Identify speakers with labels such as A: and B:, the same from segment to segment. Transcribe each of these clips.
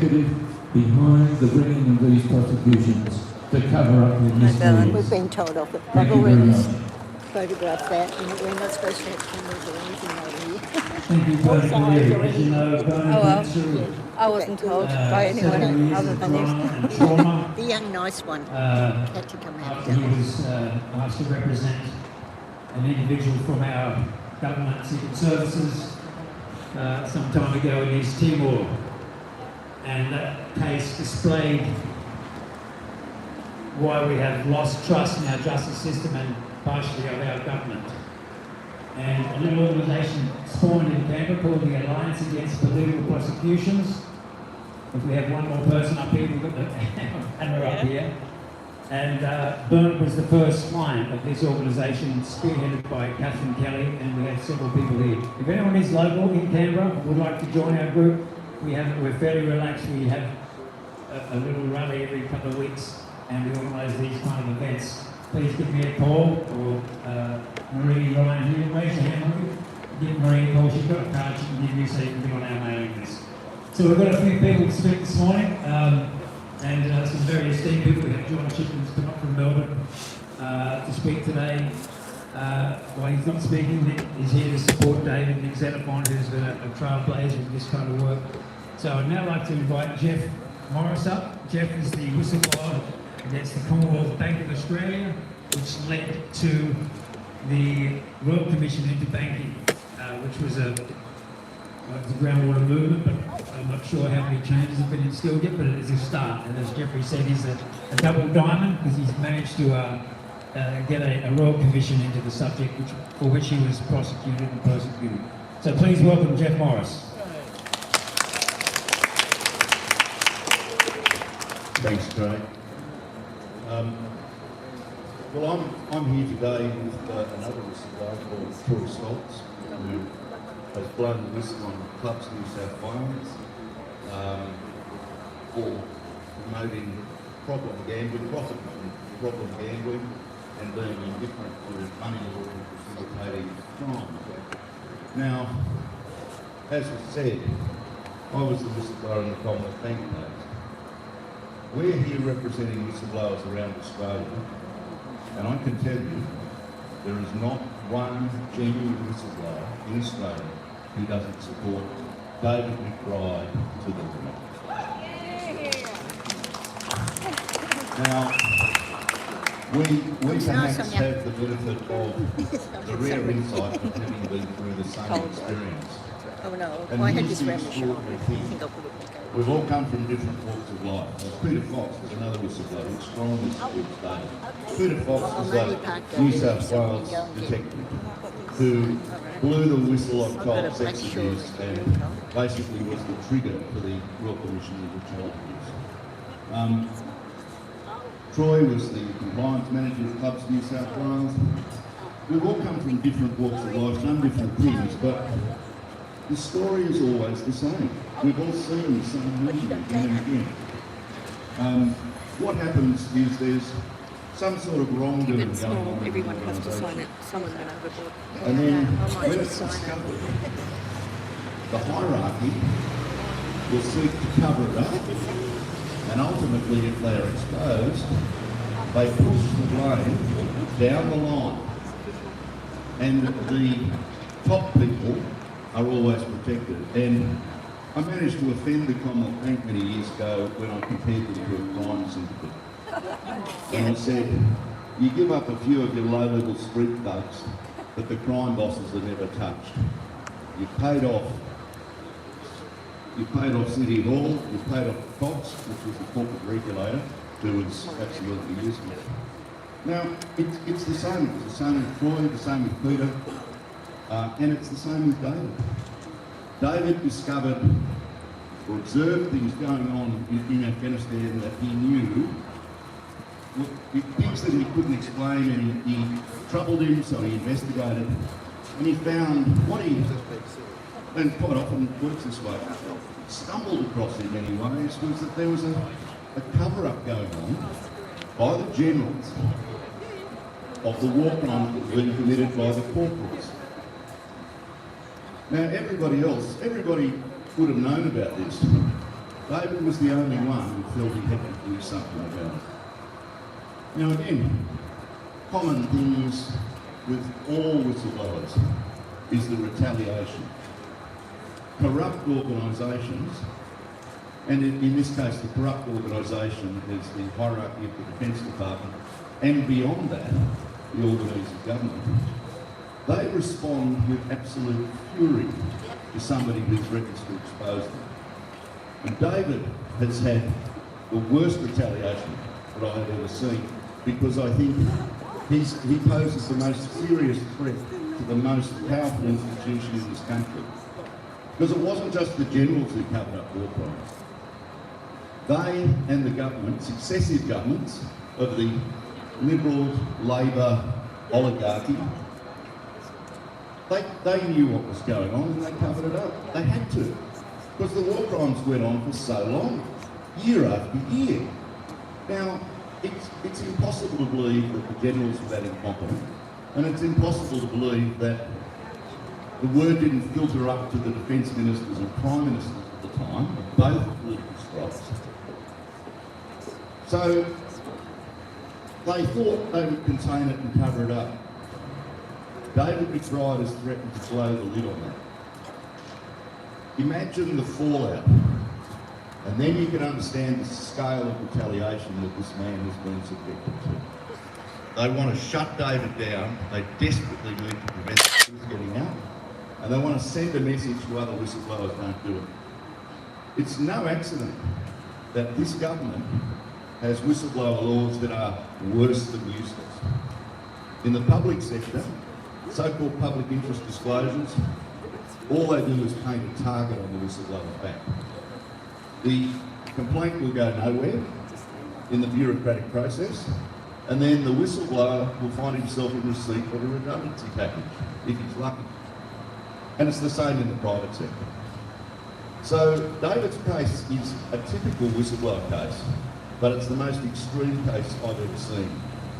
A: motive behind the bringing of these prosecutions to cover up the misdeeds.
B: We've been told off.
A: Thank
B: I've
A: you very
B: already
A: much.
B: photographed that, and we're not supposed to have cameras or anything over here.
A: Thank you, Bernard. As you know, Bernard went through
C: I wasn't told by anyone
A: 7 years
C: other
A: of
C: than
A: drama
C: you.
A: and trauma.
B: The young nice one had to come out.
A: After he was asked to represent an individual from our government secret services some time ago in East Timor, and that case displayed why we have lost trust in our justice system and partially of our government. And a little organisation spawned in Canberra called the Alliance Against Political Prosecutions. If we have one more person up here, we've got the camera up here. And Bernard was the first client of this organisation, spearheaded by Catherine Kelly, and we have several people here. If anyone is local in Canberra would like to join our group, we're fairly relaxed. We have a little rally every couple of weeks, and we organise these kind of events. Please give me a call, or Marie Ryan here. Raise your hand, Marie. Give Marie a call. She's got a card she can give you so you can be on our mailing list. So we've got a few people to speak this morning, and some very esteemed people. We have John Chickens come up from Melbourne to speak today. While he's not speaking, Nick is here to support David. Nick Xenophon, who's been a trailblazer in this kind of work. So I'd now like to invite Jeff Morris up. Jeff is the whistleblower against the Commonwealth Bank of Australia, which led to the Royal Commission into Banking, which was the groundwater movement, but I'm not sure how many changes have been instilled yet, but it is a start. And as Jeffrey said, he's a double diamond because he's managed to get a Royal Commission into the subject for which he was prosecuted and persecuted. So please welcome Jeff Morris.
D: Thanks, Craig. Well, I'm here today with another whistleblower called Troy Stoltz, who has blown the whistle on Clubs New South Wales for promoting problem gambling and being indifferent to money laundering and facilitating crime. Now, as was said, I was the whistleblower in the Commonwealth Bank case. We're here representing whistleblowers around Australia, and I can tell you there is not one genuine whistleblower in Australia who doesn't support David McBride to the limit. Now, we perhaps have the benefit of the rare insight of having been through the same experience.
B: Oh no,
D: And
B: I had
D: here's
B: this
D: the
B: around the shoulder.
D: extraordinary
B: I
D: thing.
B: think I'll put it back over.
D: We've all come from different walks of life. Peter Fox was another whistleblower who's strongly supports David. Peter Fox was a New South Wales detective who blew the whistle on child sex abuse and basically was the trigger for the Royal Commission into child abuse. Troy was the compliance manager of Clubs New South Wales. We've all come from different walks of life, done different things, but the story is always the same. We've all seen the same movie again and again. What happens is there's some sort of wrongdoing
C: It's
D: going
C: small,
D: on in
C: everyone
D: the
C: has to sign
D: organisation.
C: it. Someone went overboard.
D: And then
B: I might
D: when
B: just
D: it's
B: sign it.
D: discovered, the hierarchy will seek to cover it up, and ultimately, if they are exposed, they push the blame down the line. And the top people are always protected. And I managed to offend the Commonwealth Bank many years ago when I compared them to a crime syndicate. And I said, you give up a few of your low-level street thugs that the crime bosses have never touched. You've paid off City Hall, you've paid off Fox, which was the corporate regulator, who was absolutely useless. Now, it's the same. It's the same with Troy, the same with Peter, and it's the same with David. David discovered or observed things going on in Afghanistan that he knew, things that he couldn't explain, and he troubled him, so he investigated, and he found what he, and quite often works this way, stumbled across in many ways, was that there was a cover-up going on by the generals of the war crimes being committed by the corporals. Now everybody would have known about this, David was the only one who felt he had to do something about it. Now again, common things with all whistleblowers is the retaliation. Corrupt organisations, and in this case the corrupt organisation is the hierarchy of the Defence Department, and beyond that, the organs of government, they respond with absolute fury to somebody who threatens to expose them. And David has had the worst retaliation that I have ever seen, because I think he poses the most serious threat to the most powerful institution in this country. Because it wasn't just the generals who covered up war crimes. They and the government, successive governments of the Liberal, Labor, oligarchy, they knew what was going on and they covered it up. They had to. Because the war crimes went on for so long, year after year. Now, it's impossible to believe that the generals were that incompetent, and it's impossible to believe that the word didn't filter up to the defence ministers and prime ministers at the time, of both political stripes. So they thought they would contain it and cover it up. David McBride has threatened to blow the lid on that. Imagine the fallout, and then you can understand the scale of retaliation that this man has been subjected to. They want to shut David down, they desperately need to prevent the truth getting out, and they want to send a message to other whistleblowers don't do it. It's no accident that this government has whistleblower laws that are worse than useless. In the public sector, so-called public interest disclosures, all they do is paint a target on the whistleblower's back. The complaint will go nowhere in the bureaucratic process, and then the whistleblower will find himself in receipt of a redundancy package, if he's lucky. And it's the same in the private sector. So David's case is a typical whistleblower case, but it's the most extreme case I've ever seen,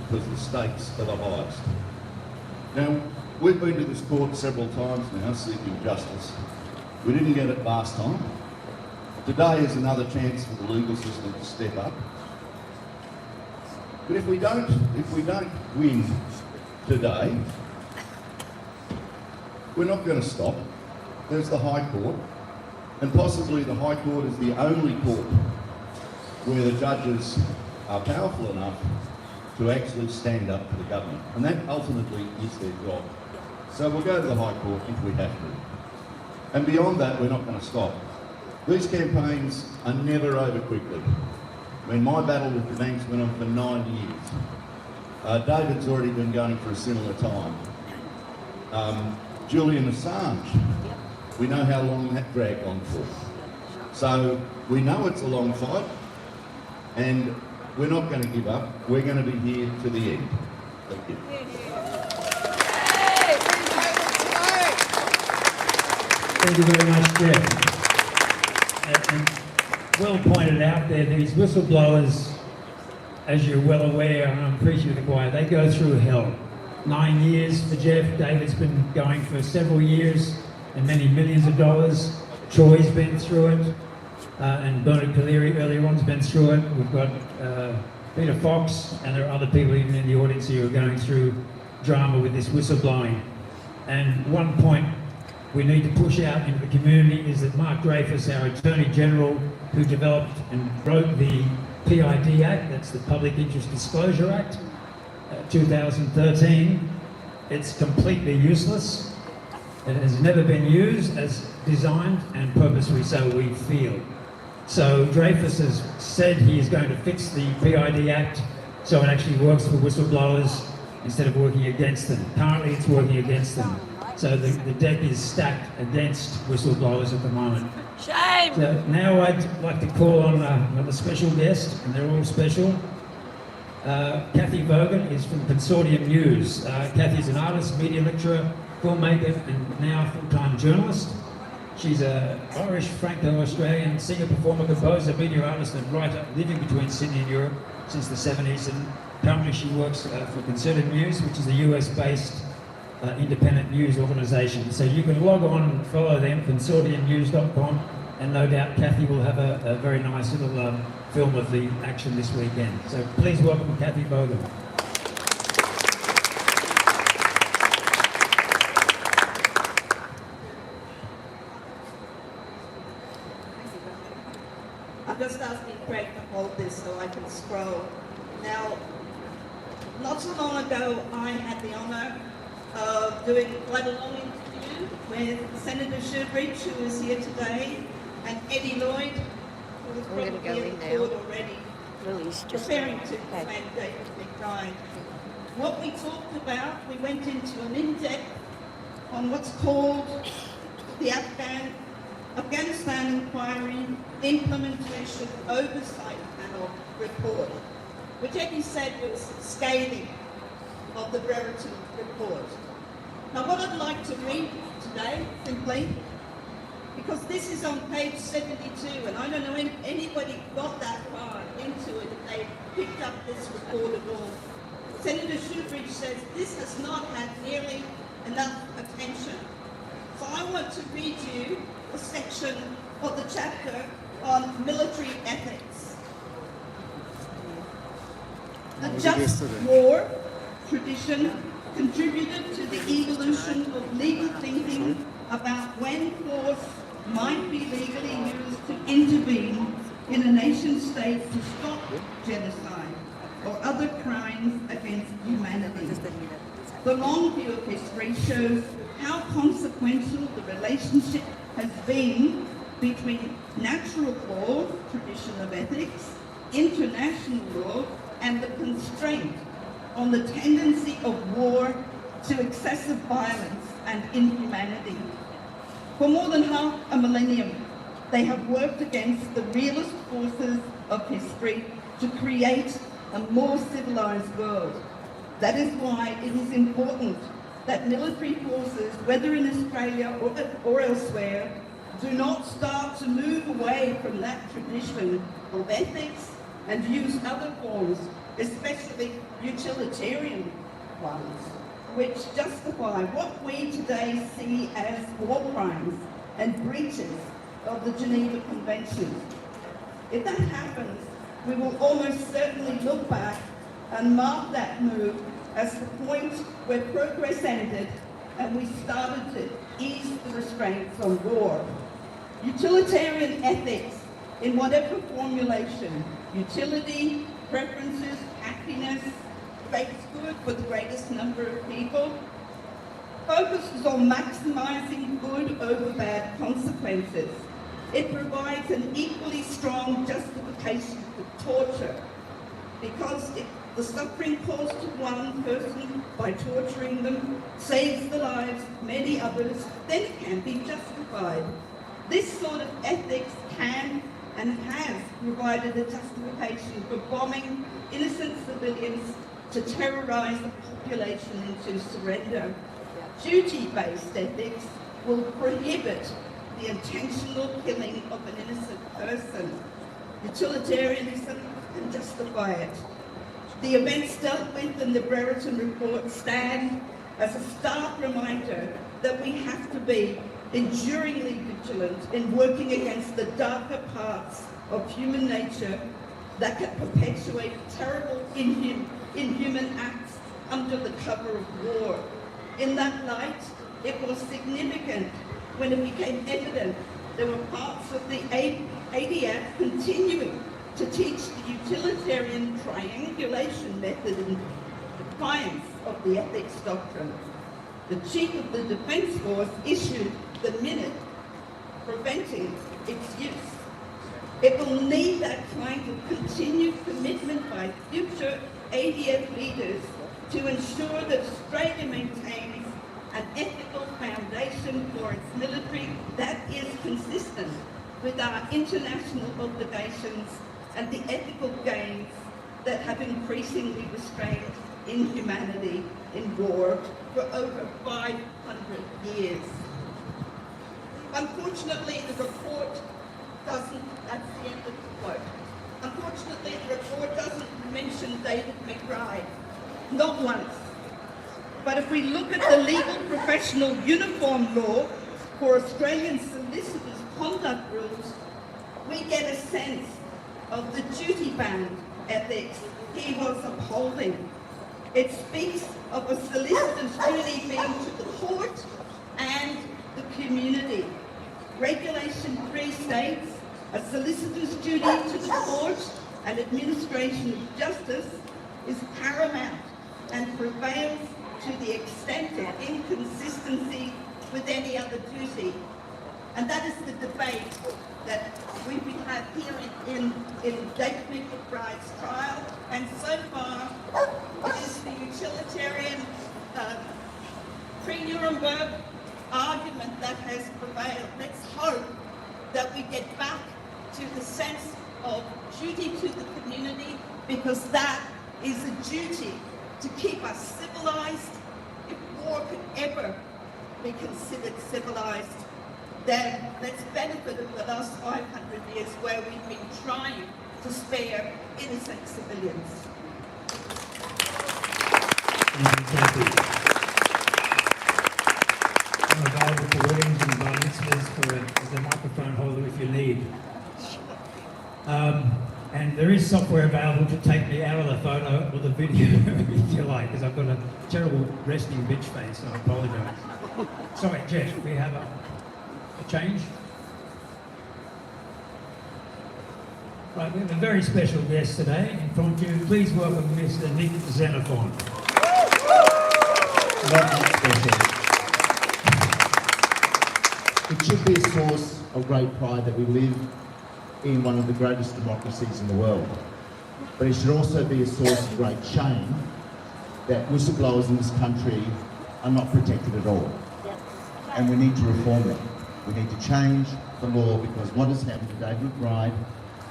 D: because the stakes are the highest. Now, we've been to this court several times now seeking justice. We didn't get it last time. Today is another chance for the legal system to step up. But if we don't win today, we're not going to stop. There's the High Court, and possibly the High Court is the only court where the judges are powerful enough to actually stand up to the government, and that ultimately is their job. So we'll go to the High Court if we have to. And beyond that, we're not going to stop. These campaigns are never over quickly. I mean, my battle with the banks went on for 9 years. David's already been going for a similar time. Julian Assange, we know how long that dragged on for. So we know it's a long fight, and we're not going to give up. We're going to be here to the end. Thank you.
A: Thank you very much, Jeff. And well pointed out there, these whistleblowers, as you're well aware, and I'm preaching to the choir, they go through hell. 9 years for Jeff. David's been going for several years and many millions of dollars. Troy's been through it, and Bernard Collaery earlier on's been through it. We've got Peter Fox, and there are other people even in the audience here who are going through drama with this whistleblowing. And one point we need to push out into the community is that Mark Dreyfus, our Attorney General, who developed and wrote the PID Act, that's the Public Interest Disclosure Act, 2013, it's completely useless. It has never been used as designed, and purposely so we feel. So Dreyfus has said he is going to fix the PID Act so it actually works for whistleblowers instead of working against them. Currently it's working against them. So the deck is stacked against whistleblowers at the moment.
C: Shame!
A: So now I'd like to call on another special guest, and they're all special. Kathy Vogan is from Consortium News. Kathy's an artist, media lecturer, filmmaker, and now full-time journalist. She's an Irish, Franco-Australian singer, performer, composer, media artist, and writer living between Sydney and Europe since the 70s. And currently she works for Consortium News, which is a US-based independent news organisation. So you can log on and follow them, consortiumnews.com, and no doubt Kathy will have a very nice little film of the action this weekend. So please welcome Kathy Bogan.
E: I'm just asking Craig to hold this so I can scroll. Now, not so long ago, I had the honour of doing quite a long interview with Senator Shoebridge, who is here today, and Eddie Lloyd, who was
B: We're gonna
E: probably
B: go
E: in
B: in
E: the
B: now.
E: court already,
B: Louise just
E: preparing to
B: okay.
E: defend David McBride. What we talked about, we went into an in-depth on what's called the Afghanistan Inquiry Implementation Oversight Panel report, which Eddie said was scathing of the Brereton report. Now what I'd like to read today, simply, because this is on page 72, and I don't know if anybody got that far into it, if they picked up this report at all. Senator Shoebridge says this has not had nearly enough attention. So I want to read you a section of the chapter on military ethics. The just war tradition contributed to the evolution of legal thinking about when force might be legally used to intervene in a nation state to stop genocide or other crimes against humanity. The long view of history shows how consequential the relationship has been between natural law, tradition of ethics, international law, and the constraint on the tendency of war to excessive violence and inhumanity. For more than half a millennium, they have worked against the realist forces of history to create a more civilized world. That is why it is important that military forces, whether in Australia or elsewhere, do not start to move away from that tradition of ethics and use other forms, especially utilitarian ones, which justify what we today see as war crimes and breaches of the Geneva Convention. If that happens, we will almost certainly look back and mark that move as the point where progress ended and we started to ease the restraints on war. Utilitarian ethics, in whatever formulation, utility, preferences, happiness, greatest good for the greatest number of people, focuses on maximizing good over bad consequences. It provides an equally strong justification for torture because the suffering caused to one person by torturing them saves the lives of many others, then it can be justified. This sort of ethics can and has provided a justification for bombing innocent civilians to terrorize the population into surrender. Duty-based ethics will prohibit the intentional killing of an innocent person. Utilitarianism can justify it. The events dealt with in the Brereton report stand as a stark reminder that we have to be enduringly vigilant in working against the darker parts of human nature that can perpetuate terrible inhuman acts under the cover of war. In that light, it was significant when it became evident there were parts of the ADF continuing to teach the utilitarian triangulation method in defiance of the ethics doctrine. The Chief of the Defence Force issued the minute preventing its use. It will need that kind of continued commitment by future ADF leaders to ensure that Australia maintains an ethical foundation for its military that is consistent with our international obligations and the ethical gains that have increasingly restrained inhumanity in war for over 500 years. Unfortunately, the report doesn't, that's the end of the quote. Unfortunately, the report doesn't mention David McBride, not once. But if we look at the legal professional uniform law for Australian solicitors conduct rules, we get a sense of the duty-bound ethics he was upholding. It speaks of a solicitor's duty being to the court and the community. Regulation 3 states, a solicitor's duty to the court and administration of justice is paramount and prevails to the extent of inconsistency with any other duty. And that is the debate that we have here in David McBride's trial. And so far, it is the utilitarian pre-Nuremberg argument that has prevailed. Let's hope that we get back to the sense of duty to the community, because that is a duty to keep us civilized. If war could ever be considered civilized, then let's benefit of the last 500 years where we've been trying to spare innocent civilians.
A: Thank you. I'm available for weddings and bar mitzvahs as a microphone holder if you need. And there is software available to take me out of the photo or the video if you like, because I've got a terrible resting bitch face, so I apologise. Sorry, Jeff, we have a change? Right, we have a very special guest today in front of you. Please welcome Mr. Nick Xenophon.
F: Not special. It should be a source of great pride that we live in one of the greatest democracies in the world. But it should also be a source of great shame that whistleblowers in this country are not protected at all. And we need to reform them. We need to change the law, because what has happened to David McBride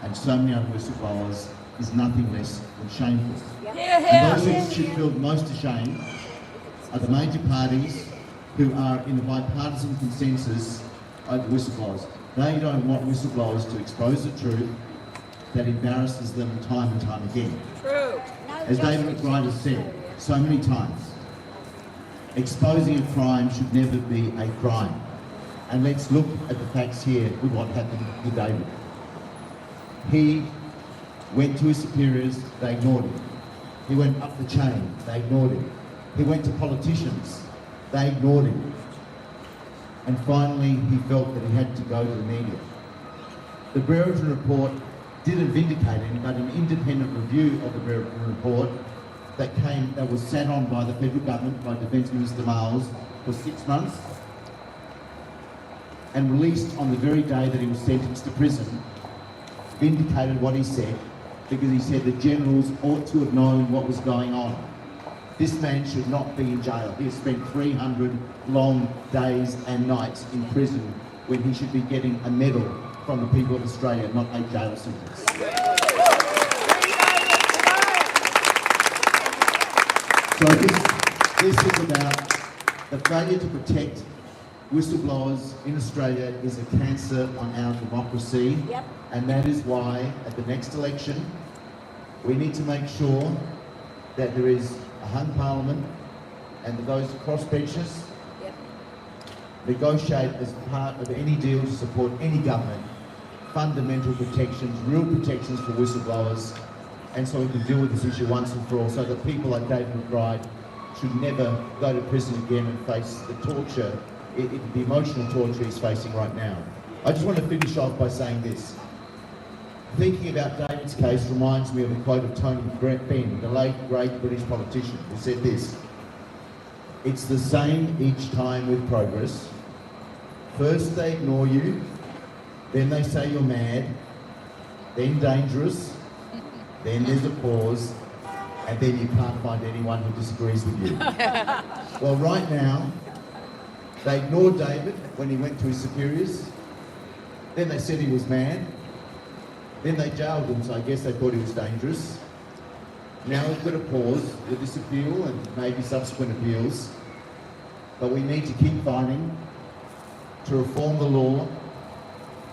F: and so many other whistleblowers is nothing less than shameful. And those who should feel most ashamed are the major parties who are in the bipartisan consensus over whistleblowers. They don't want whistleblowers to expose the truth that embarrasses them time and time again.
C: True.
F: As David McBride has said so many times, exposing a crime should never be a crime. And let's look at the facts here with what happened to David. He went to his superiors, they ignored him. He went up the chain, they ignored him. He went to politicians, they ignored him. And finally, he felt that he had to go to the media. The Brereton report didn't vindicate him, but an independent review of the Brereton report that was sat on by the federal government, by Defence Minister Miles, for 6 months, and released on the very day that he was sentenced to prison, vindicated what he said, because he said the generals ought to have known what was going on. This man should not be in jail. He has spent 300 long days and nights in prison when he should be getting a medal from the people of Australia, not a jail sentence. So this is about the failure to protect whistleblowers in Australia is a cancer on our democracy.
B: Yep.
F: And that is why at the next election we need to make sure that there is a hung parliament and that those crossbenchers negotiate as part of any deal to support any government fundamental protections, real protections for whistleblowers, and so we can deal with this issue once and for all, so that people like David McBride should never go to prison again and face the torture, the emotional torture he's facing right now. I just want to finish off by saying this. Thinking about David's case reminds me of a quote of Tony Benn, the late great British politician, who said this: "It's the same each time with progress. First they ignore you, then they say you're mad, then dangerous, then there's a pause, and then you can't find anyone who disagrees with you." Well, right now, they ignored David when he went to his superiors, then they said he was mad, then they jailed him, so I guess they thought he was dangerous. Now we've got to pause with this appeal and maybe subsequent appeals, but we need to keep fighting to reform the law,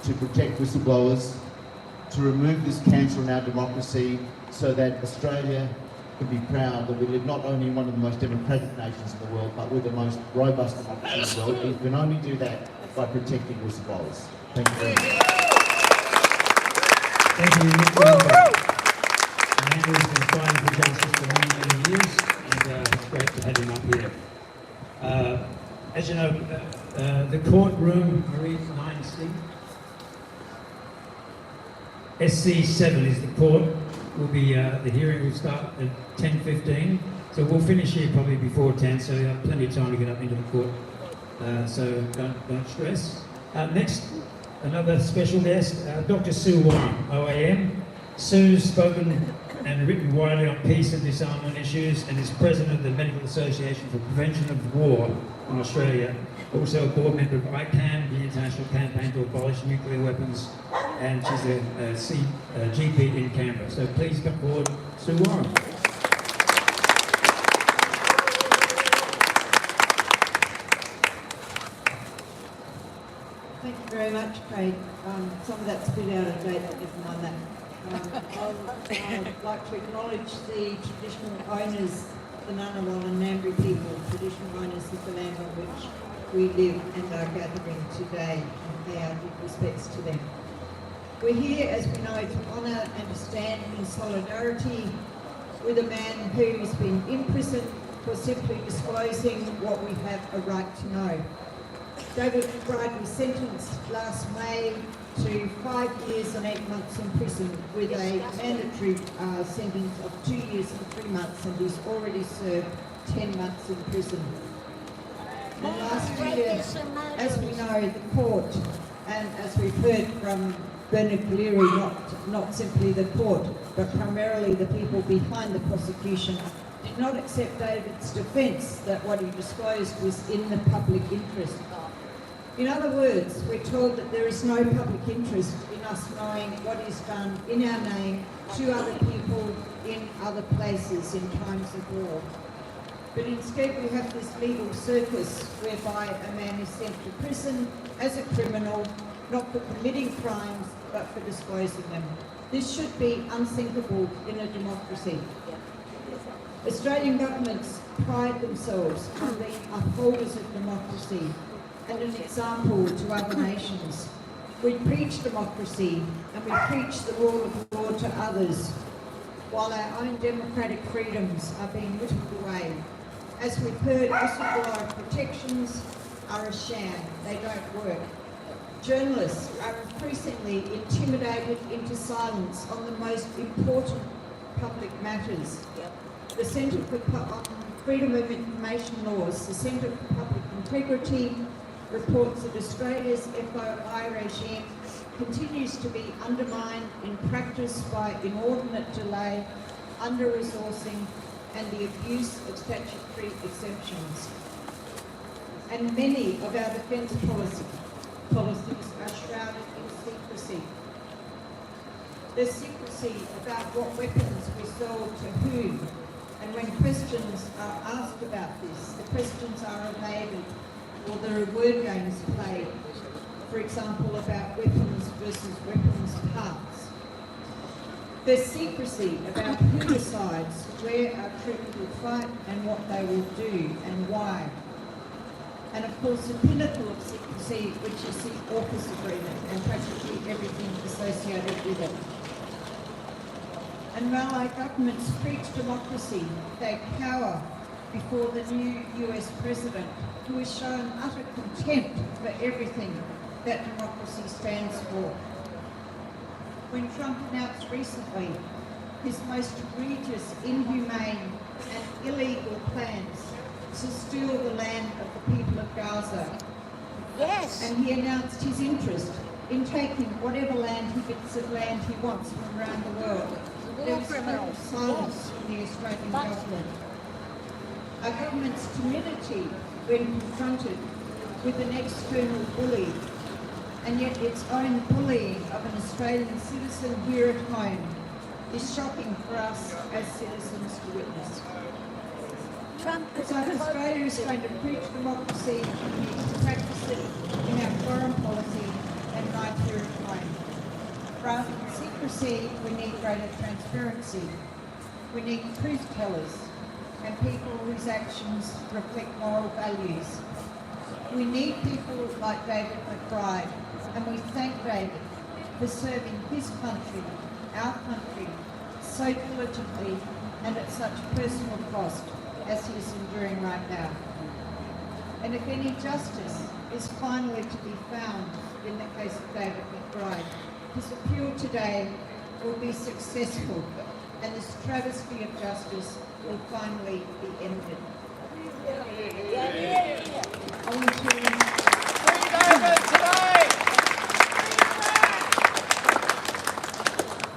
F: to protect whistleblowers, to remove this cancer in our democracy so that Australia can be proud that we live not only in one of the most democratic nations in the world, but we're the most robust democracy in the world. We can only do that by protecting whistleblowers. Thank you very much.
A: Thank you, McBride. Andrew's been fighting for justice for many, many years, and it's great to have him up here. As you know, the courtroom, Marie 9C, SC7 is the court. Will be the hearing will start at 10:15, so we'll finish here probably before 10, so you have plenty of time to get up into the court. So don't stress. Next, another special guest, Dr. Sue Warren, OAM. Sue's spoken and written widely on peace and disarmament issues and is president of the Medical Association for Prevention of War in Australia. Also a board member of ICAN, the International Campaign to Abolish Nuclear Weapons, and she's a GP in Canberra. So please come forward, Sue Warren.
G: Thank you very much, Craig. Some of that's a bit out of date, but never mind that. I'd like to acknowledge the traditional owners, the Ngunnawal and Ngambri people, traditional owners of the land on which we live and are gathering today, and pay our deep respects to them. We're here, as we know, to honour and to stand in solidarity with a man who's been imprisoned for simply disclosing what we have a right to know. David McBride was sentenced last May to 5 years and 8 months in prison with a mandatory sentence of 2 years and 3 months, and he's already served 10 months in prison. And last year, as we know, the court, and as we've heard from Bernard Cleary, not simply the court, but primarily the people behind the prosecution, did not accept David's defence that what he disclosed was in the public interest. In other words, we're told that there is no public interest in us knowing what is done in our name to other people in other places in times of war. But instead we have this legal circus whereby a man is sent to prison as a criminal, not for committing crimes, but for disclosing them. This should be unthinkable in a democracy. Australian governments pride themselves on being upholders of democracy and an example to other nations. We preach democracy and we preach the rule of law to others, while our own democratic freedoms are being whittled away. As we've heard, whistleblower protections are a sham. They don't work. Journalists are increasingly intimidated into silence on the most important public matters. The Centre for Freedom of Information Laws, the Centre for Public Integrity, reports that Australia's FOI regime continues to be undermined in practice by inordinate delay, under-resourcing, and the abuse of statutory exemptions. And many of our defence policies are shrouded in secrecy. There's secrecy about what weapons we sold to whom, and when questions are asked about this, the questions are evaded, or there are word games played, for example, about weapons versus weapons parts. There's secrecy about who decides where our troops will fight and what they will do and why. And of course, the pinnacle of secrecy, which is the AUKUS agreement and practically everything associated with it. And while our governments preach democracy, they cower before the new US president, who has shown utter contempt for everything that democracy stands for. When Trump announced recently his most egregious, inhumane and illegal plans to steal the land of the people of Gaza,
B: Yes.
G: and he announced his interest in taking whatever bits of land he wants from around the world, there was total silence from the Australian government. Our government's timidity when confronted with an external bully, and yet its own bullying of an Australian citizen here at home, is shocking for us as citizens to witness. So if Australia is going to preach democracy, we need to practice it in our foreign policy and right here at home. Rather than secrecy, we need greater transparency. We need truth tellers and people whose actions reflect moral values. We need people like David McBride And we thank David for serving his country, our country, so diligently and at such personal cost as he is enduring right now. And if any justice is finally to be found in the case of David McBride, his appeal today will be successful and this travesty of justice will finally be ended.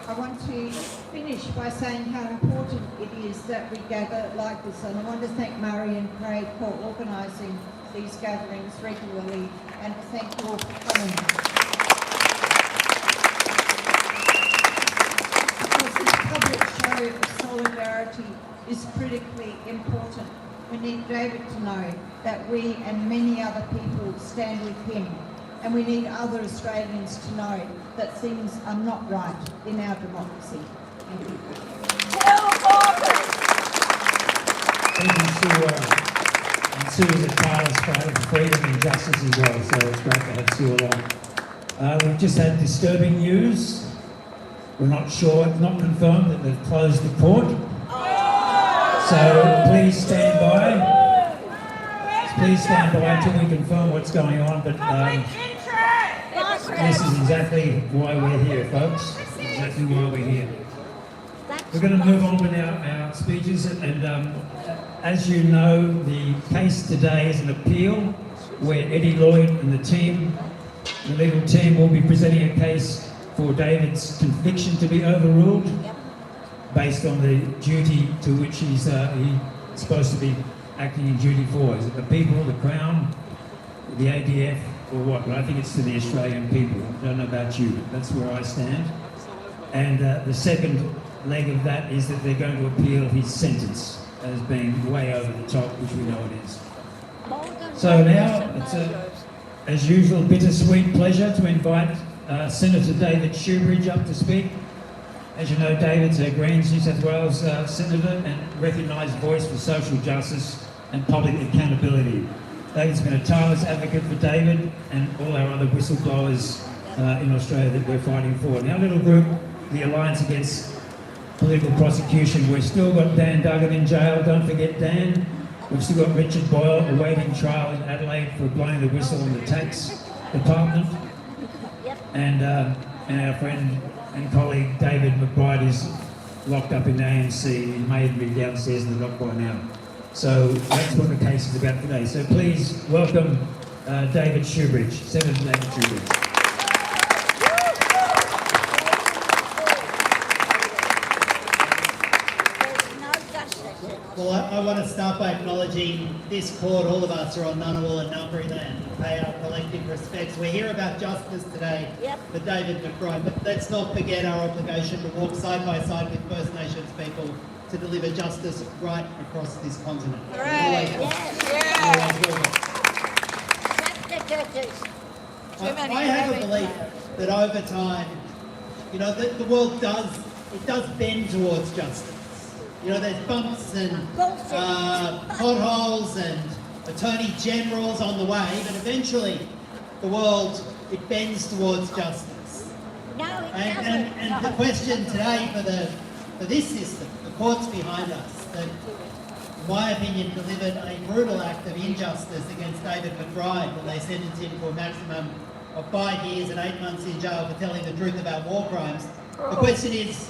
G: I want to finish by saying how important it is that we gather like this, and I want to thank Murray and Craig for organising these gatherings regularly, and to thank you all for coming. Because this public show of solidarity is critically important. We need David to know that we and many other people stand with him, and we need other Australians to know that things are not right in our democracy. Thank you.
A: Thank you, Sue. And Sue is a tireless fighter for freedom and justice as well, so it's great to have Sue along. We've just had disturbing news. We're not sure, it's not confirmed that they've closed the court. So please stand by. Please stand by until we confirm what's going on. But this is exactly why we're here, folks. Exactly why we're here. We're going to move on with our speeches, and as you know, the case today is an appeal where Eddie Lloyd and the team, the legal team, will be presenting a case for David's conviction to be overruled based on the duty to which he's supposed to be acting in duty for. Is it the people, the Crown, the ADF, or what? But I think it's to the Australian people. I don't know about you, but that's where I stand. And the second leg of that is that they're going to appeal his sentence as being way over the top, which we know it is. So now, it's as usual, bittersweet pleasure to invite Senator David Shoebridge up to speak. As you know, David's a Greens New South Wales Senator and recognised voice for social justice and public accountability. David's been a tireless advocate for David and all our other whistleblowers in Australia that we're fighting for. Now, little group, the Alliance Against Political Prosecution, we've still got Dan Duggan in jail. Don't forget Dan. We've still got Richard Boyle awaiting trial in Adelaide for blowing the whistle on the tax department. And our friend and colleague David McBride is locked up in the ANC. He may be downstairs in the dock by now. So that's what the case is about today. So please welcome David Shoebridge, Senator David Shoebridge.
H: Well, I want to start by acknowledging this court. All of us are on Ngunnawal and Ngambri land to pay our collective respects. We're here about justice today for David McBride, but let's not forget our obligation to walk side by side with First Nations people to deliver justice right across this continent. I have a belief that over time, you know, the world does bend towards justice. You know, there's bumps and potholes and attorney generals on the way, but eventually the world, it bends towards justice. And the question today for this system, the courts behind us, that in my opinion delivered a brutal act of injustice against David McBride when they sentenced him to a maximum of 5 years and 8 months in jail for telling the truth about war crimes. The question is,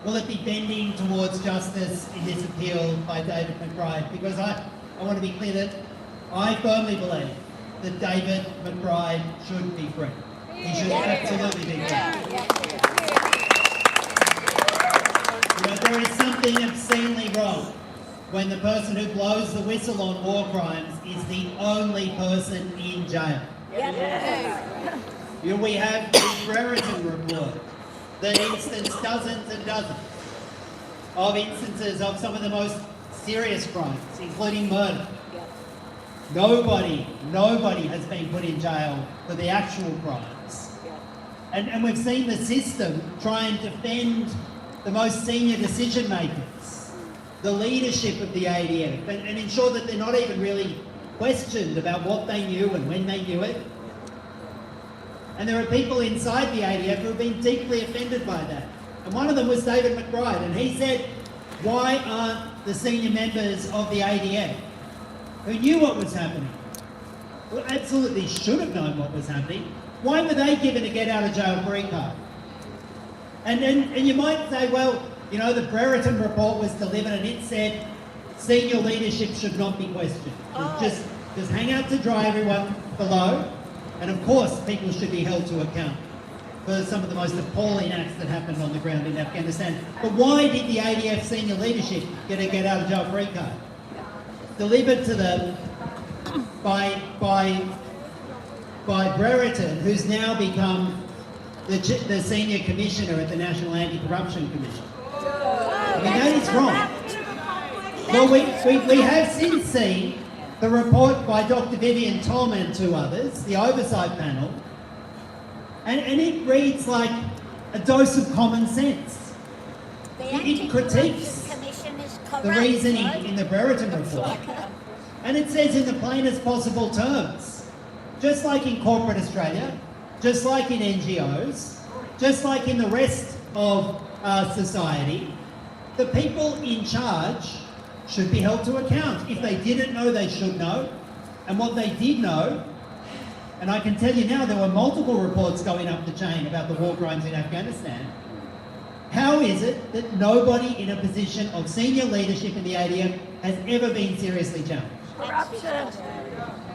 H: will it be bending towards justice in this appeal by David McBride? Because I want to be clear that I firmly believe that David McBride should be free. He should absolutely be free. You know, there is something obscenely wrong when the person who blows the whistle on war crimes is the only person in jail. You know, we have the Brereton report that instanced dozens and dozens of instances of some of the most serious crimes, including murder. Nobody has been put in jail for the actual crimes. And we've seen the system try and defend the most senior decision makers, the leadership of the ADF, and ensure that they're not even really questioned about what they knew and when they knew it. And there are people inside the ADF who have been deeply offended by that. And one of them was David McBride, and he said, why aren't the senior members of the ADF, who knew what was happening, who absolutely should have known what was happening, why were they given a get-out-of-jail-free card? And you might say, well, you know, the Brereton report was delivered and it said senior leadership should not be questioned. Just hang out to dry, everyone below. And of course, people should be held to account for some of the most appalling acts that happened on the ground in Afghanistan. But why did the ADF senior leadership get a get-out-of-jail-free card? Delivered to them by Brereton, who's now become the senior commissioner at the National Anti-Corruption Commission. I mean, that is wrong. Well, we have since seen the report by Dr. Vivian Tom and two others, the oversight panel, and it reads like a dose of common sense. It critiques the reasoning in the Brereton report, and it says in the plainest possible terms, just like in corporate Australia, just like in NGOs, just like in the rest of society, the people in charge should be held to account. If they didn't know, they should know. And what they did know, and I can tell you now, there were multiple reports going up the chain about the war crimes in Afghanistan. How is it that nobody in a position of senior leadership in the ADF has ever been seriously challenged?
B: Corruption.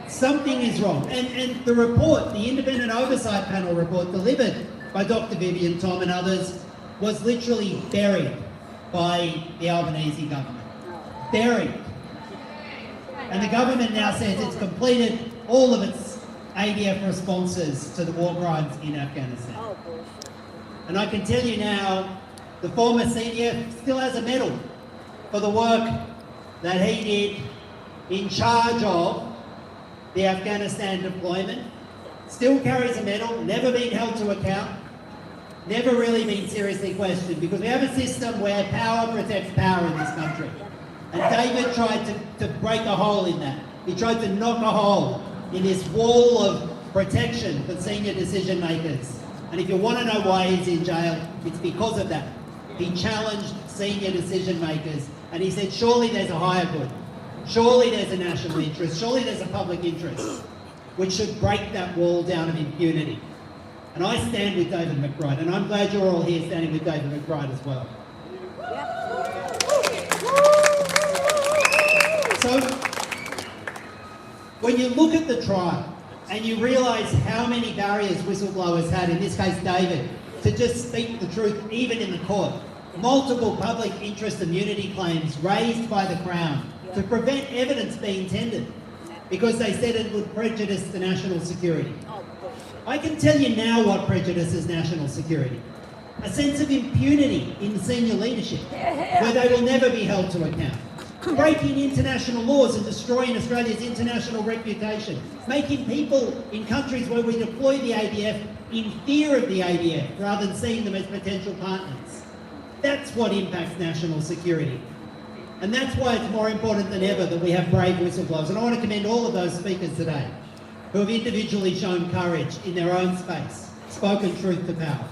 H: Something is wrong. And the report, the independent oversight panel report delivered by Dr. Vivian Tom and others, was literally buried by the Albanese government. Buried. And the government now says it's completed all of its ADF responses to the war crimes in Afghanistan. And I can tell you now, the former senior still has a medal for the work that he did in charge of the Afghanistan deployment. Still carries a medal, never been held to account, never really been seriously questioned, because we have a system where power protects power in this country. And David tried to break a hole in that. He tried to knock a hole in this wall of protection for senior decision makers. And if you want to know why he's in jail, it's because of that. He challenged senior decision makers and he said, surely there's a higher good. Surely there's a national interest. Surely there's a public interest, which should break that wall down of impunity. And I stand with David McBride, and I'm glad you're all here standing with David McBride as well. So, when you look at the trial and you realise how many barriers whistleblowers had, in this case David, to just speak the truth even in the court, multiple public interest immunity claims raised by the Crown to prevent evidence being tendered because they said it would prejudice the national security. I can tell you now what prejudices national security. A sense of impunity in senior leadership, where they will never be held to account. Breaking international laws and destroying Australia's international reputation. Making people in countries where we deploy the ADF in fear of the ADF rather than seeing them as potential partners. That's what impacts national security. And that's why it's more important than ever that we have brave whistleblowers. And I want to commend all of those speakers today who have individually shown courage in their own space, spoken truth to power.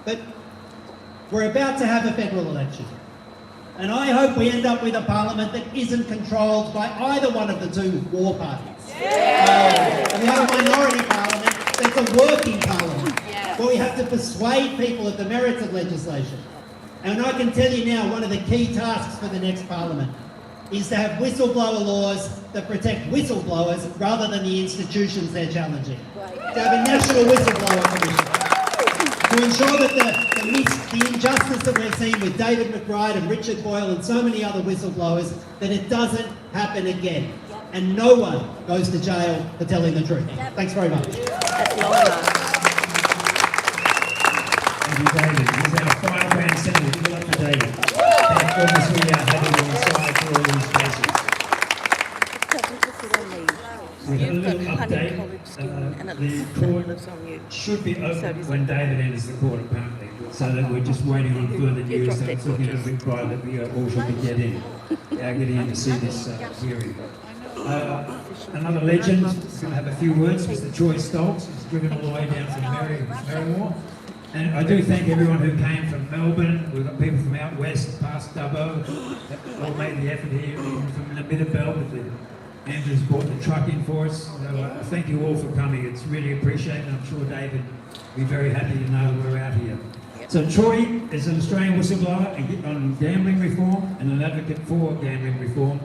H: But we're about to have a federal election. And I hope we end up with a parliament that isn't controlled by either one of the two war parties. And we have a minority parliament that's a working parliament, where we have to persuade people of the merits of legislation. And I can tell you now, one of the key tasks for the next parliament is to have whistleblower laws that protect whistleblowers rather than the institutions they're challenging. To have a national whistleblower commission to ensure that the injustice that we've seen with David McBride and Richard Boyle and so many other whistleblowers, that it doesn't happen again. And no one goes to jail for telling the truth. Thanks very much.
C: That's long enough.
A: Thank you, David. He's our five-round senator. Give it up for David. Thank goodness we are having him aside for all these cases. We've got a little update. The court should be open when David enters the court, apparently. So that we're just waiting on further news. That's looking a little bit bright that we all should be getting in to see this hearing. Another legend is going to have a few words, Mr. Troy Stoltz, who's driven all the way down from Merrimore. And I do thank everyone who came from Melbourne. We've got people from out west, past Dubbo, that all made the effort here, even from the Middlebelt, but Andrew's brought the truck in for us. So thank you all for coming. It's really appreciated. I'm sure David will be very happy to know we're out here. So Troy is an Australian whistleblower on gambling reform and an advocate for gambling reform.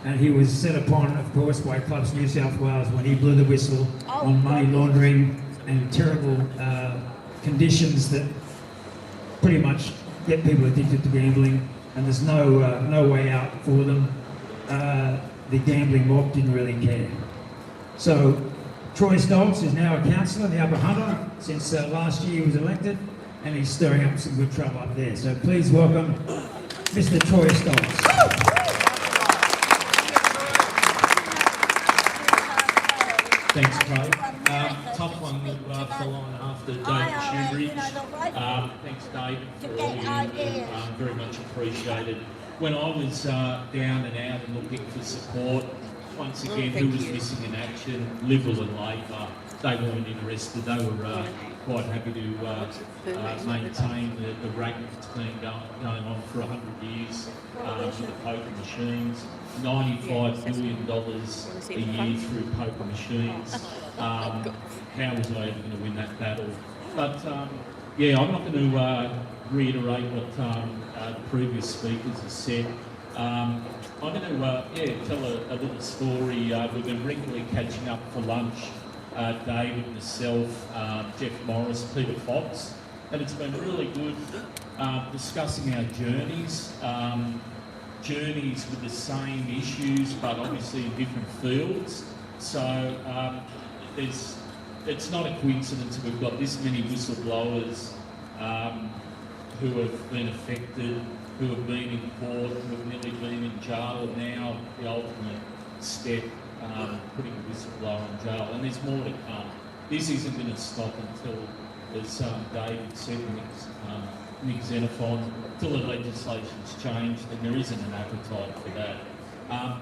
A: And he was set upon, of course, by Clubs New South Wales when he blew the whistle on money laundering and terrible conditions that pretty much get people addicted to gambling, and there's no way out for them. The gambling mob didn't really care. So Troy Stoltz is now a councillor in the Upper Hunter since last year he was elected, and he's stirring up some good trouble up there. So please welcome Mr. Troy Stoltz.
I: Thanks, Craig. Tough one to follow on after David Shoebridge. Thanks, David, for all you do. Very much appreciated. When I was down and out and looking for support, once again, who was missing in action? Liberal and Labor. They weren't interested. They were quite happy to maintain the racket that's been going on for 100 years with the poker machines. $95 billion a year through poker machines. How was I ever going to win that battle? But yeah, I'm not going to reiterate what the previous speakers have said. I'm going to tell a little story. We've been regularly catching up for lunch. David, myself, Jeff Morris, Peter Fox, and it's been really good discussing our journeys. Journeys with the same issues, but obviously in different fields. So it's not a coincidence that we've got this many whistleblowers who have been affected, who have been in court, who have nearly been in jail. Now the ultimate step, putting a whistleblower in jail, and there's more to come. This isn't going to stop until, as David said, Nick Xenophon, until the legislation's changed, and there isn't an appetite for that.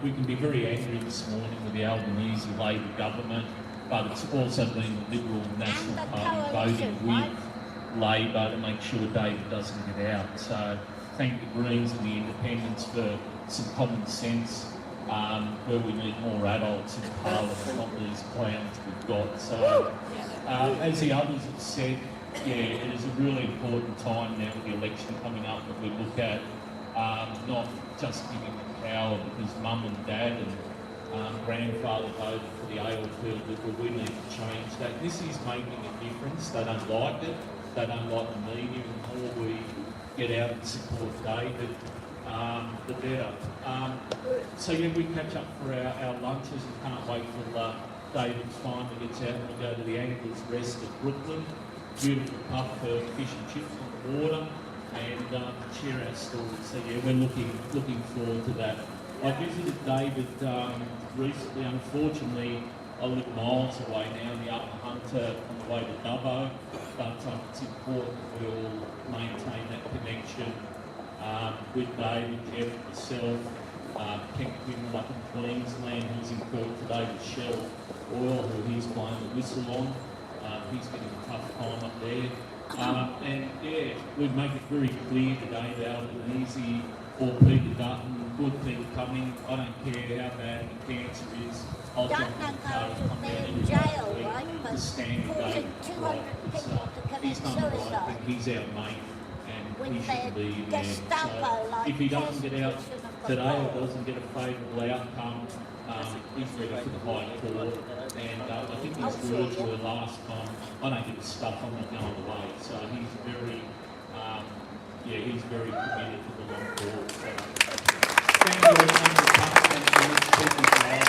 I: We can be very angry this morning with the Albanese Labor government, but it's also been the Liberal National Party voting with Labor to make sure David doesn't get out. So thank the Greens and the Independents for some common sense, where we need more adults in Parliament, not these clowns we've got. So as the others have said, yeah, it is a really important time now with the election coming up that we look at not just giving the power because mum and dad and grandfather voted for the AL field, that we need to change that. This is making a difference. They don't like it. They don't like the media. The more we get out and support David, the better. So yeah, we catch up for our lunches and can't wait till David finally gets out and we go to the Anglers Rest at Brooklyn. Beautiful pub for fish and chips on the water, and share our stories. So yeah, we're looking forward to that. I visited David recently. Unfortunately, I live miles away now in the Upper Hunter on the way to Dubbo, but it's important that we all maintain that connection with David, Jeff, myself, Ken Quinn up in Queensland, who's in court today with Shell Oil, who he's blowing the whistle on. He's getting a tough time up there. And yeah, we make it very clear today that Albanese or Peter Dutton, good people coming. I don't care how bad the cancer is. I'll jump in the car and come down every day to stand David right. He's done the right thing. He's our mate, and he shouldn't be in there. So if he doesn't get out today or doesn't get a favourable outcome, he's ready for the High Court, and I think his words were last time, I don't give a stuff, I'm not going away. So he's very, he's very committed to the long haul. So thank you everyone for coming and speaking today.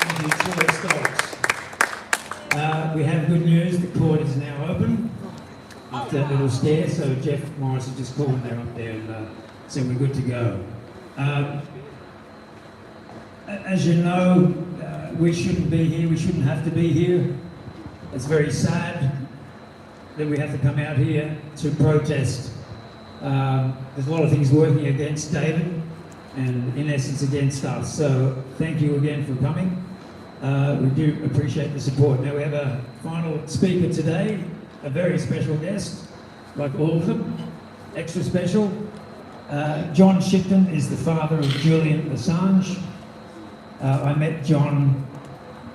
A: Thank you, Troy Stoltz. We have good news, the court is now open after that little scare, so Jeff Morris has just called there up there and said we're good to go. As you know, we shouldn't be here, we shouldn't have to be here. It's very sad that we have to come out here to protest. There's a lot of things working against David. and in essence against us. So thank you again for coming. We do appreciate the support. Now we have a final speaker today, a very special guest, like all of them, extra special. John Shipton is the father of Julian Assange. I met John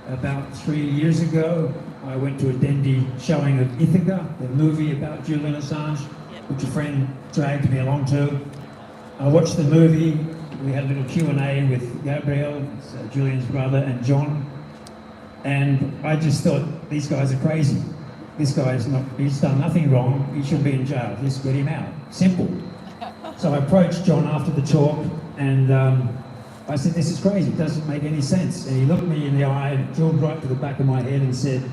A: about 3 years ago. I went to a Dendy showing of Ithaca, the movie about Julian Assange, which a friend dragged me along to. I watched the movie. We had a little Q&A with Gabriel, Julian's brother, and John. And I just thought, these guys are crazy. This guy he's done nothing wrong. He should be in jail. Just get him out. Simple. So I approached John after the talk, and I said, this is crazy. It doesn't make any sense. And he looked me in the eye, drilled right to the back of my head and said,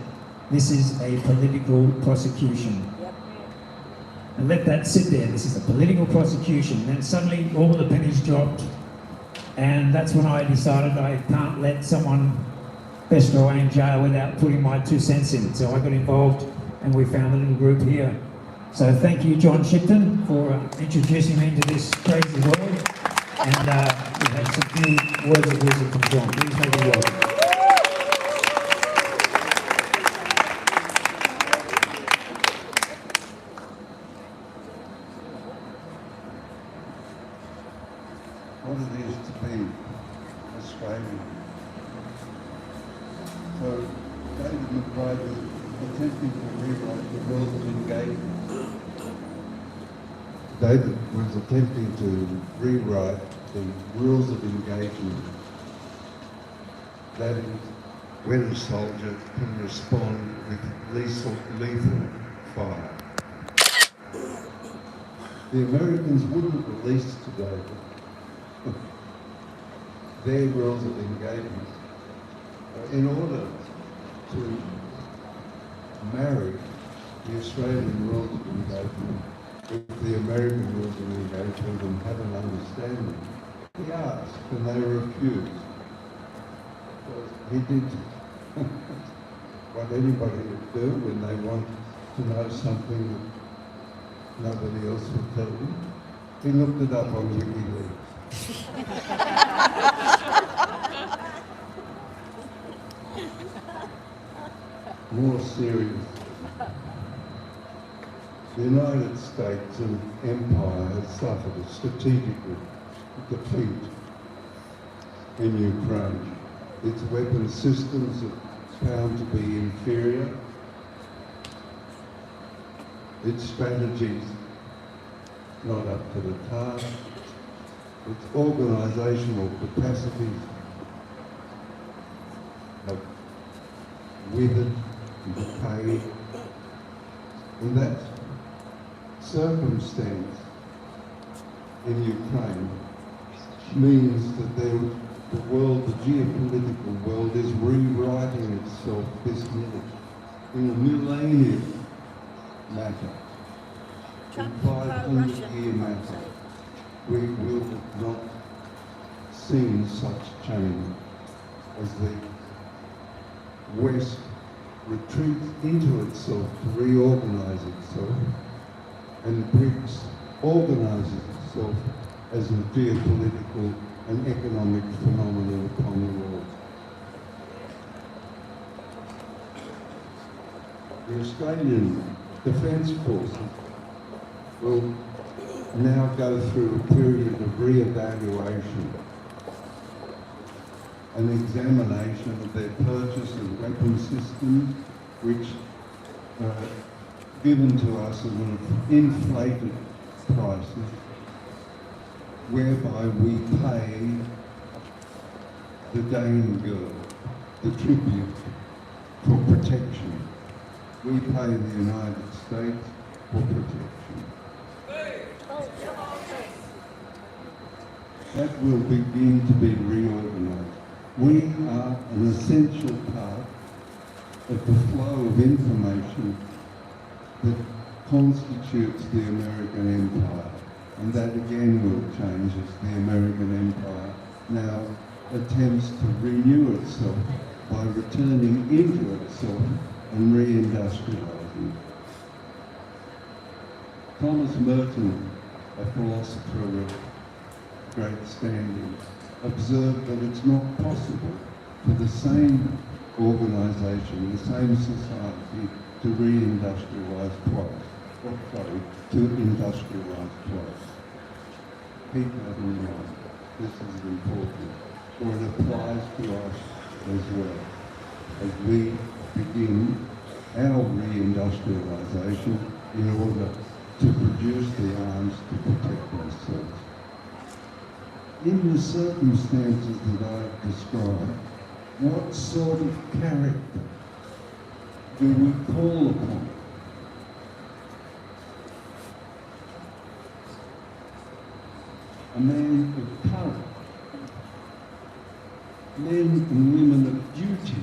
A: this is a political prosecution. And let that sit there. This is a political prosecution. Then suddenly all the pennies dropped. And that's when I decided I can't let someone best away in jail without putting my 2 cents in. So I got involved and we found a little group here. So thank you, John Shipton, for introducing me into this crazy world. And we have some few words of wisdom from John. Please make it welcome.
J: What it is to be Australian. So David McBride was attempting to rewrite the rules of engagement. David was attempting to rewrite the rules of engagement. That is, when a soldier can respond with lethal fire. The Americans wouldn't release to David their rules of engagement in order to marry the Australian rules of engagement with the American rules of engagement and have an understanding. He asked and they refused. He did what anybody would do when they want to know something that nobody else would tell them. He looked it up on WikiLeaks. More serious. The United States and Empire has suffered a strategic defeat in Ukraine. Its weapon systems are found to be inferior. Its strategies not up to the task. Its organisational capacities have withered and decayed. In that circumstance in Ukraine means that the world, the geopolitical world, is rewriting itself this minute in a millennium matter, in 500-year matter. We will not see such change as the West retreats into itself to reorganise itself, and BRICS organises itself as a geopolitical and economic phenomenon upon the world. The Australian Defence Forces will now go through a period of re-evaluation, an examination of their purchase of weapon systems, which are given to us at an inflated prices, whereby we pay the Dane girl the tribute for protection. We pay the United States for protection. That will begin to be reorganised. We are an essential part of the flow of information that constitutes the American Empire. And that again will change as the American Empire now attempts to renew itself by returning into itself and re-industrialising. Thomas Merton, a philosopher of great standing, observed that it's not possible for the same organisation, the same society, to re-industrialise twice. Oh, sorry, to industrialise twice. Keep that in mind. This is important, for it applies to us as well as we begin our re-industrialisation in order to produce the arms to protect ourselves. In the circumstances that I've described, what sort of character do we call upon? A man of courage, men and women of duty,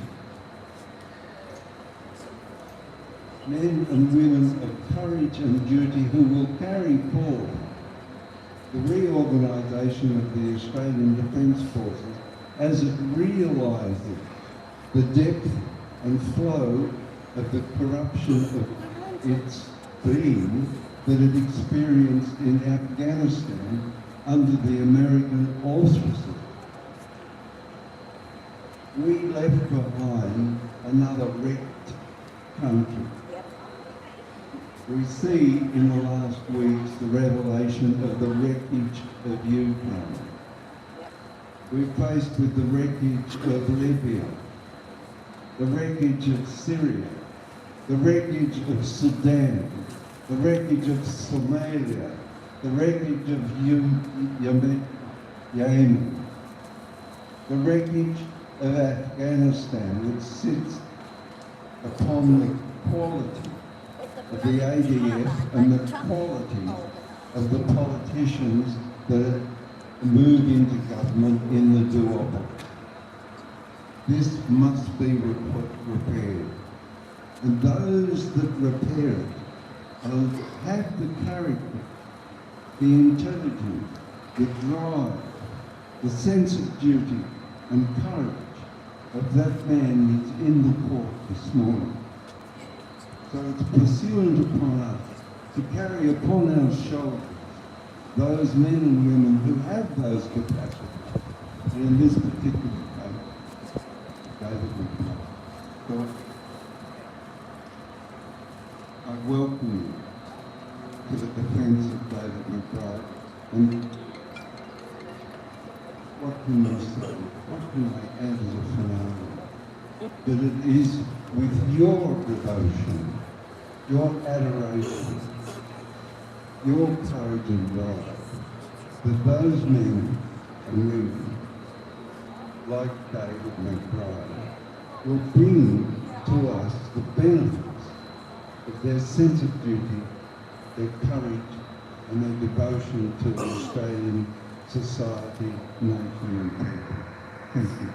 J: men and women of courage and duty who will carry forward the reorganisation of the Australian Defence Forces as it realises the depth and flow of the corruption of its being that it experienced in Afghanistan under the American auspices. We left behind another wrecked country. We see in the last weeks the revelation of the wreckage of Ukraine. We're faced with the wreckage of Libya, the wreckage of Syria, the wreckage of Sudan, the wreckage of Somalia, the wreckage of Yemen, the wreckage of Afghanistan, which sits upon the quality of the ADF and the quality of the politicians that move into government in the duopoly. This must be repaired. And those that repair it have the character, the intelligence, the drive, the sense of duty and courage of that man that's in the court this morning. So it's pursuant upon us to carry upon our shoulders those men and women who have those capacities. And in this particular case, David McBride. So I welcome you to the defence of David McBride. And what can you say? What can I add as a finale? That it is with your devotion, your adoration, your courage and drive, that those men and women, like David McBride, will bring to us the benefits of their sense of duty, their courage and their devotion to the Australian society, nation and people. Thank you.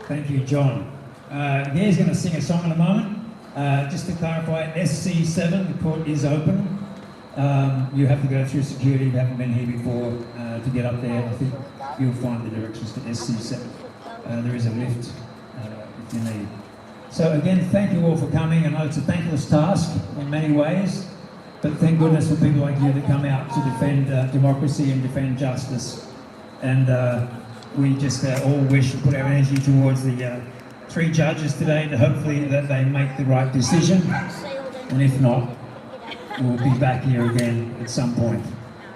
A: Thank you, John. Gary's going to sing a song in a moment. Just to clarify, SC7, the court is open. You have to go through security if you haven't been here before to get up there. I think you'll find the directions to SC7. There is a lift if you need. So again, thank you all for coming. I know it's a thankless task in many ways, but thank goodness for people like you that come out to defend democracy and defend justice. And we just all wish to put our energy towards the 3 judges today, to hopefully that they make the right decision. And if not, we'll be back here again at some point.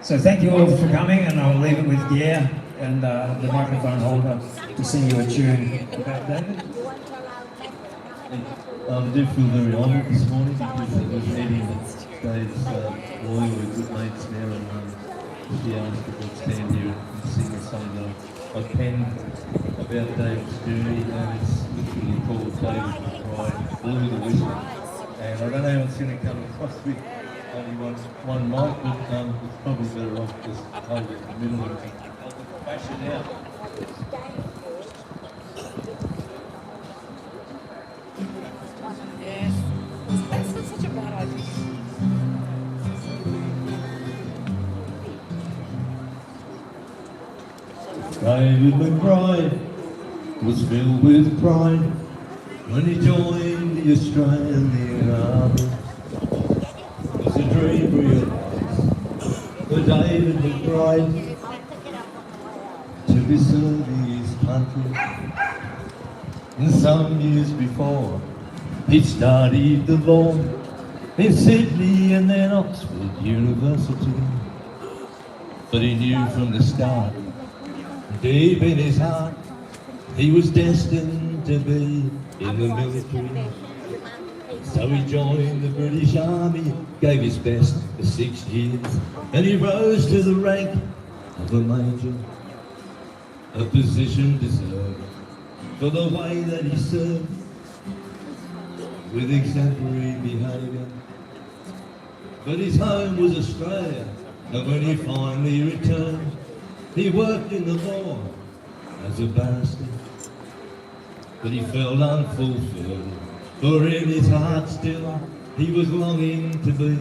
A: So thank you all for coming, and I'll leave it with Gare and the microphone holder to sing you a tune about David.
K: I do feel very honoured this morning because it was meeting Dave's lawyer, we're good mates now, and she asked if I'd stand here and sing a song that I penned about Dave's journey, and it's literally called David McBride, Blew the Whistle. And I don't know how it's going to come across with only one mic, but it's probably better off just hold it in the middle and bash it out.
C: Yes, that's not such a bad idea.
K: David McBride was filled with pride when he joined the Australian Army. It was a dream realised for David McBride to be serving his country. And some years before, he studied the law in Sydney and then Oxford University. But he knew from the start, deep in his heart, he was destined to be in the military. So he joined the British Army, gave his best for 6 years, and he rose to the rank of a major, a position deserved for the way that he served with exemplary behaviour. But his home was Australia, and when he finally returned, he worked in the law as a barrister. But he felt unfulfilled, for in his heart still he was longing to be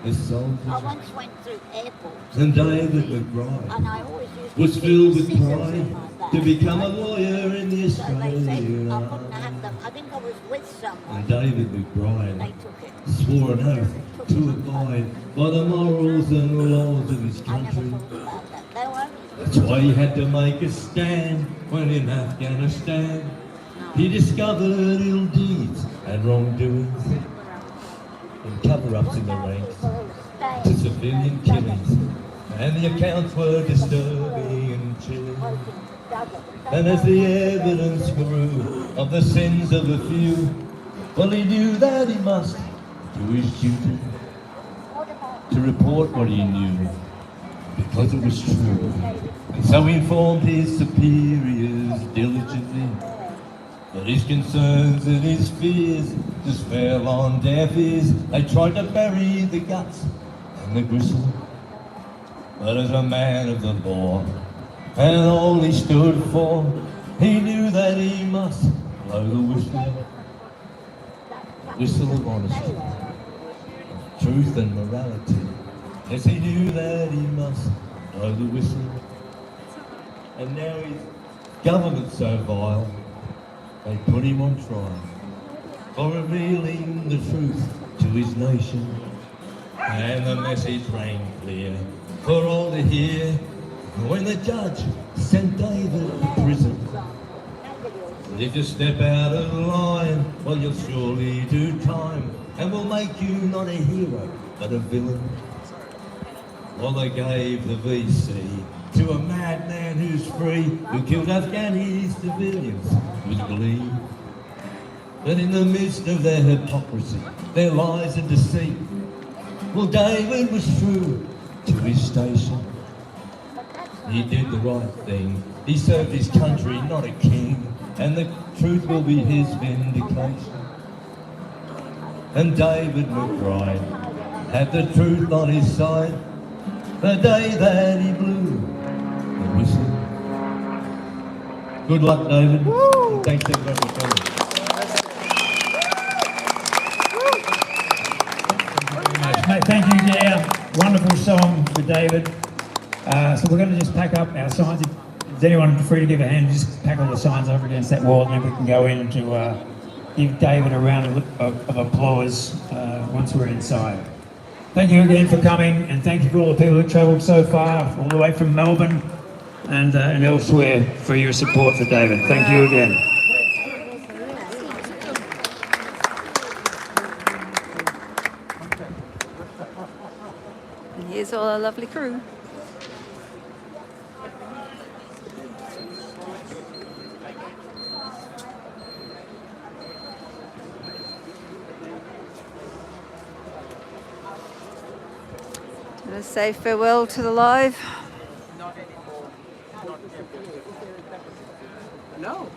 K: a soldier.
B: I once went through airports.
K: And David McBride
B: And I always used to
K: was
B: keep
K: filled with
B: scissors
K: pride
B: in my bag.
K: to become a lawyer in the
B: So they said
K: Australian
B: I
K: Army.
B: couldn't have them. I think I was with someone.
K: And David
B: They
K: McBride
B: took it.
K: swore an oath to abide by the morals and the laws of his
B: I never
K: country.
B: thought about that. They were
K: That's why he had to make a stand when in Afghanistan he discovered ill deeds and wrongdoings and cover-ups in the ranks to civilian killings, and the accounts were disturbing and chilling. And as the evidence grew of the sins of a few, well, he knew that he must do his duty to report what he knew, because it was true. And so he informed his superiors diligently, but his concerns and his fears just fell on deaf ears. They tried to bury the guts and the gristle, but as a man of the law and all he stood for, he knew that he must blow the whistle, whistle of honesty, truth and morality. Yes, he knew that he must blow the whistle. And now his government's so vile, they put him on trial for revealing the truth to his nation. And the message rang clear for all to hear when the judge sent David to prison. But if you step out of line, well, you'll surely do time, and will make you not a hero, but a villain. Well, they gave the VC to a madman who's free, who killed Afghani civilians with glee. But in the midst of their hypocrisy, their lies and deceit, well, David was true to his station. He did the right thing. He served his country, not a king, and the truth will be his vindication. And David McBride had the truth on his side the day that he blew the whistle. Good luck, David. And thanks everyone for coming.
A: Thank you, yeah. Wonderful song for David. So we're going to just pack up our signs. Is anyone free to give a hand? Just pack all the signs over against that wall, and then we can go in to give David a round of applause once we're inside. Thank you again for coming, and thank you for all the people who travelled so far, all the way from Melbourne and elsewhere, for your support for David. Thank you again.
C: And here's all our lovely crew. Gonna say farewell to the live.
L: No.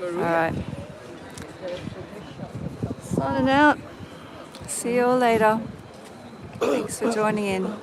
C: All right. Signing out. See you all later. Thanks for joining in.